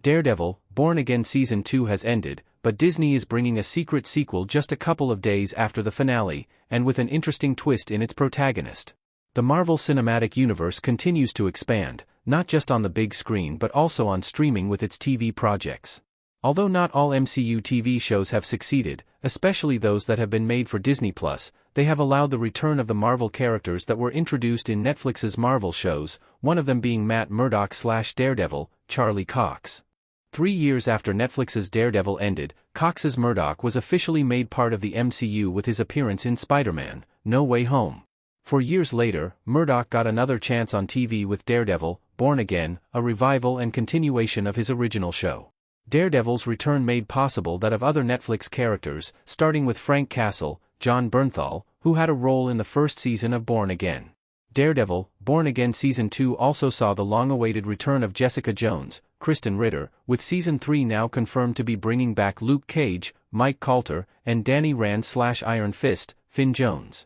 Daredevil, Born Again Season 2 has ended, but Disney is bringing a secret sequel just a couple of days after the finale, and with an interesting twist in its protagonist. The Marvel Cinematic Universe continues to expand, not just on the big screen but also on streaming with its TV projects. Although not all MCU TV shows have succeeded, especially those that have been made for Disney+, they have allowed the return of the Marvel characters that were introduced in Netflix's Marvel shows, one of them being Matt Murdock/Daredevil, Charlie Cox. 3 years after Netflix's Daredevil ended, Cox's Murdock was officially made part of the MCU with his appearance in Spider-Man: No Way Home. 4 years later, Murdock got another chance on TV with Daredevil, Born Again, a revival and continuation of his original show. Daredevil's return made possible that of other Netflix characters, starting with Frank Castle, Jon Bernthal, who had a role in the first season of Born Again. Daredevil, Born Again Season 2 also saw the long-awaited return of Jessica Jones, Kristen Ritter, with Season 3 now confirmed to be bringing back Luke Cage, Mike Colter, and Danny Rand/Iron Fist, Finn Jones.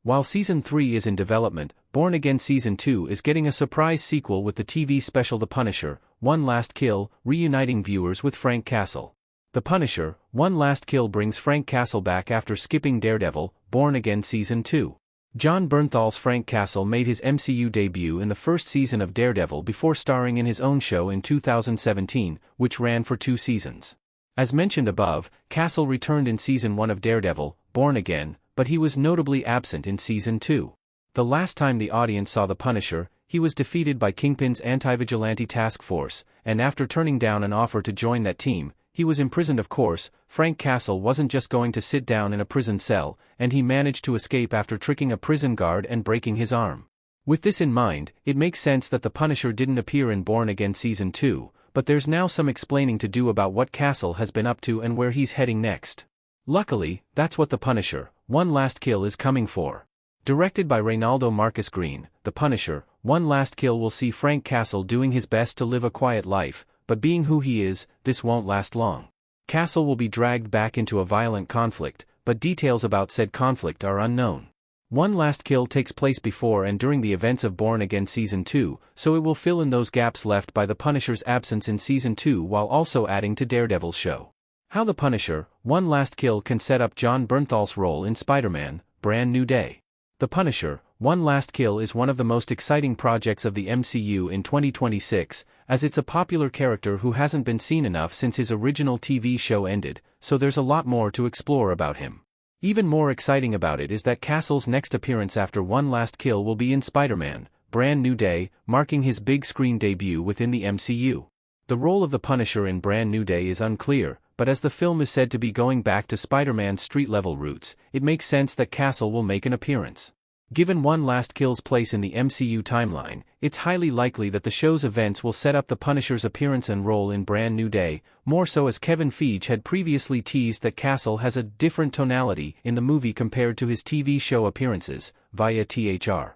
While Season 3 is in development, Born Again Season 2 is getting a surprise sequel with the TV special The Punisher: One Last Kill, reuniting viewers with Frank Castle. The Punisher: One Last Kill brings Frank Castle back after skipping Daredevil, Born Again Season 2. Jon Bernthal's Frank Castle made his MCU debut in the first season of Daredevil before starring in his own show in 2017, which ran for 2 seasons. As mentioned above, Castle returned in Season 1 of Daredevil, Born Again, but he was notably absent in Season 2. The last time the audience saw the Punisher, he was defeated by Kingpin's anti-vigilante task force, and after turning down an offer to join that team, he was imprisoned. Of course, Frank Castle wasn't just going to sit down in a prison cell, and he managed to escape after tricking a prison guard and breaking his arm. With this in mind, it makes sense that the Punisher didn't appear in Born Again Season 2, but there's now some explaining to do about what Castle has been up to and where he's heading next. Luckily, that's what The Punisher: One Last Kill is coming for. Directed by Reynaldo Marcus Green, The Punisher: One Last Kill will see Frank Castle doing his best to live a quiet life, but being who he is, this won't last long. Castle will be dragged back into a violent conflict, but details about said conflict are unknown. One Last Kill takes place before and during the events of Born Again Season 2, so it will fill in those gaps left by the Punisher's absence in Season 2 while also adding to Daredevil's show. How The Punisher: One Last Kill can set up Jon Bernthal's role in Spider-Man: Brand New Day. The Punisher: One Last Kill is one of the most exciting projects of the MCU in 2026, as it's a popular character who hasn't been seen enough since his original TV show ended, so there's a lot more to explore about him. Even more exciting about it is that Castle's next appearance after One Last Kill will be in Spider-Man: Brand New Day, marking his big screen debut within the MCU. The role of the Punisher in Brand New Day is unclear, but as the film is said to be going back to Spider-Man's street-level roots, it makes sense that Castle will make an appearance. Given One Last Kill's place in the MCU timeline, it's highly likely that the show's events will set up the Punisher's appearance and role in Brand New Day, more so as Kevin Feige had previously teased that Castle has a different tonality in the movie compared to his TV show appearances, via THR.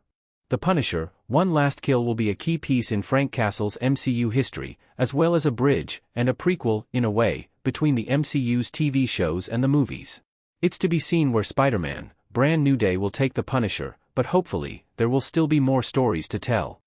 The Punisher: One Last Kill will be a key piece in Frank Castle's MCU history, as well as a bridge, and a prequel, in a way, between the MCU's TV shows and the movies. It's to be seen where Spider-Man: Brand New Day will take the Punisher, but hopefully, there will still be more stories to tell.